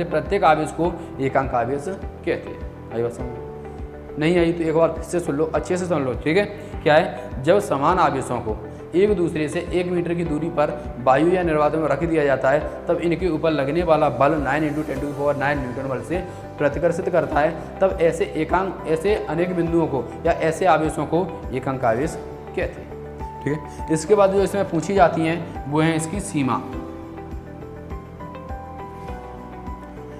प्रत्येक आवेश को एकांक आवेश कहते हैं। आई बात समझ नहीं आई तो एक बार फिर से सुन लो, अच्छे से सुन लो, ठीक है। क्या है, जब समान आवेशों को एक दूसरे से 1 मीटर की दूरी पर वायु या निर्वात में रख दिया जाता है, तब इनके ऊपर लगने वाला बल 9 × 10⁹ न्यूटन बल से प्रतिकर्षित करता है। तब ऐसे अनेक बिंदुओं को या ऐसे आवेशों को एकांक आवेश कहते हैं, ठीक है। इसके बाद जो इसमें पूछी जाती हैं वो है इसकी सीमा,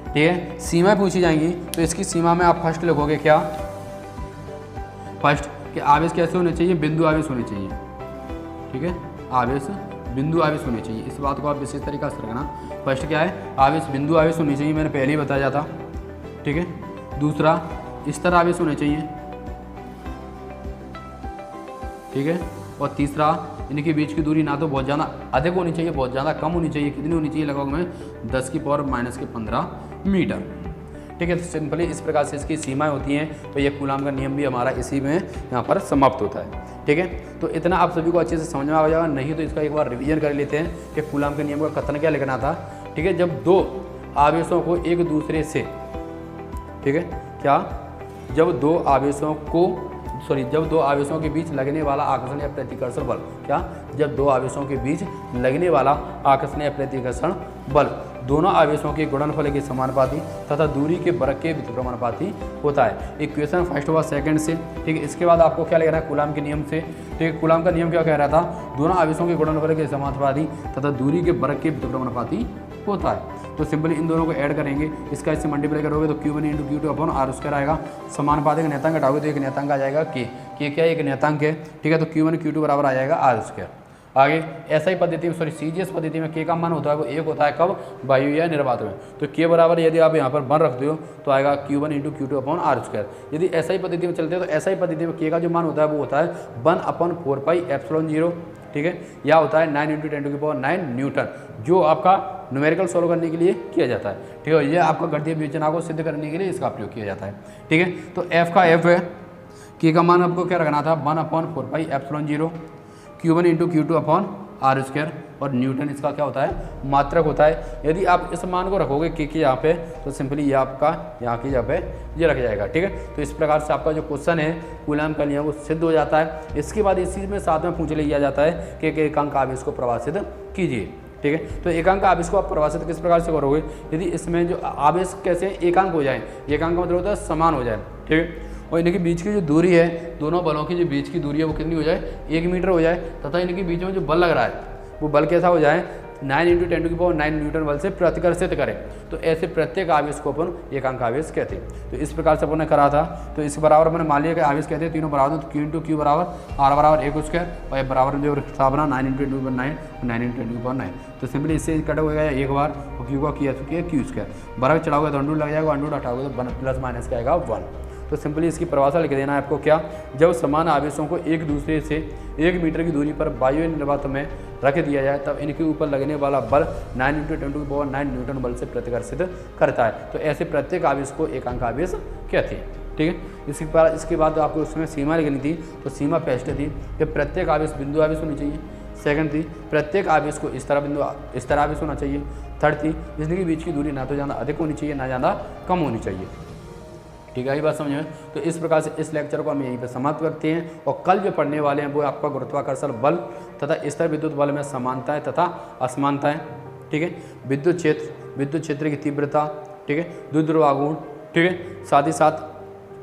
ठीक है। सीमा पूछी जाएंगी तो इसकी सीमा में आप फर्स्ट लिखोगे क्या, फर्स्ट कि आवेश कैसे होने चाहिए, बिंदु आवेश होने चाहिए, ठीक है। आवेश बिंदु आवेश होने चाहिए, इस बात को आप विशेष तरीका से रखना। फर्स्ट क्या है, आवेश बिंदु आवेश होनी चाहिए, मैंने पहले ही बताया था, ठीक है। दूसरा स्तर आवेश होने चाहिए, ठीक है। और तीसरा इनके बीच की दूरी ना तो बहुत ज़्यादा अधिक होनी चाहिए, बहुत ज़्यादा कम होनी चाहिए। कितनी होनी चाहिए, लगभग में 10⁻⁻15 मीटर, ठीक है। तो सिंपली इस प्रकार से इसकी सीमाएं होती हैं। तो ये कूलम का नियम भी हमारा इसी में यहाँ पर समाप्त होता है, ठीक है। तो इतना आप सभी को अच्छे से समझ में आ जाएगा, नहीं तो इसका एक बार रिवीजन कर लेते हैं कि कूलम के नियम का कथन क्या लिखना था, ठीक है। जब दो आवेशों को एक दूसरे से, ठीक है, क्या, जब दो आवेशों के बीच लगने वाला आकर्षण या प्रतिकर्षण बल, क्या, जब दो आवेशों के बीच लगने वाला आकर्षण या प्रतिकर्षण बल दोनों आवेशों के गुणनफल के समानुपाती तथा दूरी के वर्ग के व्युत्क्रमानुपाती होता है। इक्वेशन फर्स्ट व सेकंड से, ठीक है। इसके बाद आपको क्या लिखना है, कूलम के नियम से, ठीक है। कूलम का नियम क्या कह रहा था, दोनों आवेशों के गुणनफल के समानुपाती तथा दूरी के वर्ग के व्युत्क्रमानुपाती होता है। तो सिंपली इन दोनों को ऐड करेंगे, इसका इससे मल्टीप्लाई करोगे तो Q1 × Q2 अपॉन R² आएगा। समानुपाती का नियतांक हटाओगे तो एक नियतांक आ जाएगा K क्या एक नियतांक है, ठीक है। तो Q1 Q2 बराबर आ जाएगा R²। आगे SI पद्धति में, CGS पद्धति में K का मान होता है वो 1 होता है, कब, वायु या निर्वात में। तो K बराबर यदि आप यहाँ पर 1 रखते हो तो आएगा Q1 × Q2 अपॉन R²। यदि SI पद्धति में चलते हैं तो SI पद्धति में K का जो मान होता है वो होता है 1/4πε0, ठीक है, या होता है 9 × 10⁹ न्यूटन, जो आपका न्यूमेरिकल सॉल्व करने के लिए किया जाता है, ठीक है। ये आपका गणितीय विवेचना को सिद्ध करने के लिए इसका प्रयोग किया जाता है, ठीक है। तो F का F है, K का मान आपको क्या रखना था, 1/4πε0 Q1 × Q2 अपॉन r², और न्यूटन इसका क्या होता है, मात्रक होता है। यदि आप इस मान को रखोगे के यहाँ पे, तो सिंपली ये आपका यहाँ की जगह पे ये रख जाएगा। ठीक है, तो इस प्रकार से आपका जो क्वेश्चन है कूलम्ब का नियम वो सिद्ध हो जाता है। इसके बाद इस चीज़ में साथ में पूछ लिया जाता है कि एकांक आवेश को प्रवासित कीजिए। ठीक है, तो एकांक आवेश को आप प्रवासित किस प्रकार से करोगे, यदि इसमें जो आवेश कैसे एकांक हो जाए, एकांक का मतलब होता है समान हो जाए। ठीक है, और इनके बीच की जो दूरी है, दोनों बलों की जो बीच की दूरी है वो कितनी हो जाए, 1 मीटर हो जाए, तथा इनके बीच में जो बल लग रहा है वो बल कैसा हो जाए, 9 × 10⁹ न्यूटन बल से प्रतिकर्षित करें। तो ऐसे प्रत्येक आवेश को अपन एकांक आवेश कहते हैं। तो इस प्रकार से अपन ने करा था। तो इस बराबर मैंने मान लिया कि आवेश कहते हैं तीनों बराबर, तो Q × Q बराबर R बराबर 1² और F बराबर जो था बना 9 × 10⁹ 9 × 10⁹। तो सिंपली इससे कट हो गया एक बार, और Q का Q² बराबर चढ़ाओगे तो अंडूट लग जाएगा, अंडूट हटाओगे तो प्लस माइनस क्या आएगा 1। तो सिंपली इसकी परिभाषा लिख देना है आपको क्या, जब समान आवेशों को एक दूसरे से 1 मीटर की दूरी पर वायु निर्वात में रख दिया जाए तब इनके ऊपर लगने वाला बल 9 × 10⁹ न्यूटन बल से प्रतिकर्षित करता है। तो ऐसे प्रत्येक आवेश को एकांक आवेश कहते हैं। ठीक है, इसके बाद आपको उसमें सीमा लिखनी थी। तो सीमा पहले थी कि प्रत्येक आवेश बिंदु आवेश होनी चाहिए। सेकंड थी प्रत्येक आवेश को इस तरह आवेश होना चाहिए। थर्ड थी जिनके बीच की दूरी ना तो ज़्यादा अधिक होनी चाहिए ना ज़्यादा कम होनी चाहिए। ठीक है, ये बात समझ में। तो इस प्रकार से इस लेक्चर को हम यहीं पर समाप्त करते हैं, और कल जो पढ़ने वाले हैं वो आपका गुरुत्वाकर्षण बल तथा स्तर विद्युत बल में समानताएं तथा असमानताएं। ठीक है, विद्युत क्षेत्र की तीव्रता। ठीक है, द्विध्रुव आघूर्ण। ठीक है, साथ ही साथ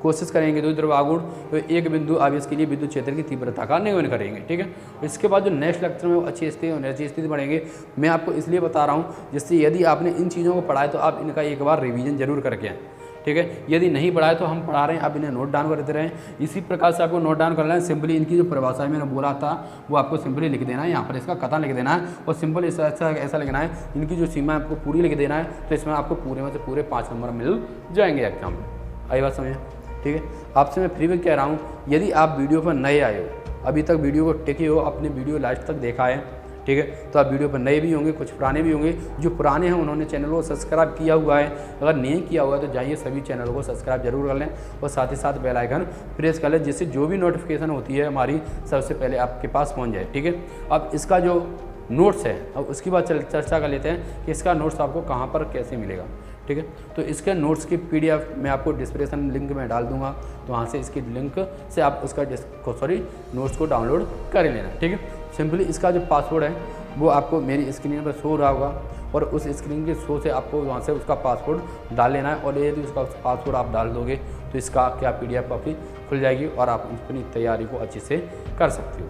कोशिश करेंगे द्विध्रुव आघूर्ण तो एक बिंदु आवेश के लिए विद्युत क्षेत्र की तीव्रता का नियमन करेंगे। ठीक है, इसके बाद जो नेक्स्ट लेक्चर में वो अच्छी स्थिति बढ़ेंगे। मैं आपको इसलिए बता रहा हूँ जिससे यदि आपने इन चीज़ों को पढ़ा है तो आप इनका एक बार रिवीजन जरूर करके आएँ। ठीक है, यदि नहीं पढ़ाए तो हम पढ़ा रहे हैं, आप इन्हें नोट डाउन करते रहें। इसी प्रकार से आपको नोट डाउन करना है। सिंपली इनकी जो परिभाषा मैंने बोला था वो आपको सिंपली लिख देना है, यहाँ पर इसका कथन लिख देना है, और सिंपल ऐसा लिखना है, इनकी जो सीमा है आपको पूरी लिख देना है। तो इसमें आपको पूरे में से पूरे 5 नंबर मिल जाएंगे एग्जाम में। आई बात समझे। ठीक है, आपसे मैं फिर भी कह रहा हूँ, यदि आप वीडियो पर नए आए हो, अभी तक वीडियो को टिके हो, अपने वीडियो लास्ट तक देखा है, ठीक है, तो आप वीडियो पर नए भी होंगे, कुछ पुराने भी होंगे। जो पुराने हैं उन्होंने चैनल को सब्सक्राइब किया हुआ है, अगर नहीं किया हुआ है तो जाइए सभी चैनलों को सब्सक्राइब जरूर कर लें, और साथ ही साथ बेल आइकन प्रेस कर लें, जिससे जो भी नोटिफिकेशन होती है हमारी सबसे पहले आपके पास पहुंच जाए। ठीक है, अब इसका जो नोट्स है, अब उसकी बात चर्चा कर लेते हैं कि इसका नोट्स आपको कहाँ पर कैसे मिलेगा। ठीक है, तो इसके नोट्स की PDF मैं आपको डिस्क्रिप्शन लिंक में डाल दूंगा, तो वहाँ से इसकी लिंक से आप उसका नोट्स को डाउनलोड कर लेना। ठीक है, सिंपली इसका जो पासवर्ड है वो आपको मेरी स्क्रीन पर शो हो रहा होगा, और उस स्क्रीन के शो से आपको वहाँ से उसका पासवर्ड डाल लेना है, और यदि उसका पासवर्ड आप डाल दोगे तो इसका क्या PDF कॉपी खुल जाएगी और आप अपनी तैयारी को अच्छे से कर सकते हो।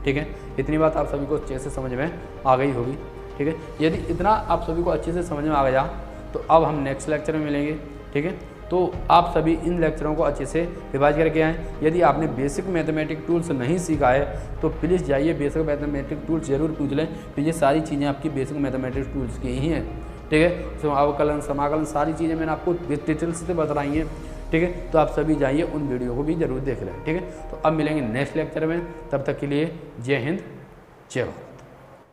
ठीक है, इतनी बात आप सभी को अच्छे से समझ में आ गई होगी। ठीक है, यदि इतना आप सभी को अच्छे से समझ में आ गया तो अब हम नेक्स्ट लेक्चर में मिलेंगे। ठीक है, तो आप सभी इन लेक्चरों को अच्छे से रिवाइज करके आएँ। यदि आपने बेसिक मैथमेटिक टूल्स नहीं सीखा है तो प्लीज़ जाइए बेसिक मैथमेटिक टूल्स जरूर पूछ लें, तो ये सारी चीज़ें आपकी बेसिक मैथमेटिक टूल्स की ही हैं। ठीक है, तो अवकलन समाकलन सारी चीज़ें मैंने आपको डिटेल्स से बताई हैं। ठीक है, तो आप सभी जाइए उन वीडियो को भी जरूर देख लें। ठीक है, तो अब मिलेंगे नेक्स्ट लेक्चर में, तब तक के लिए जय हिंद जय भारत।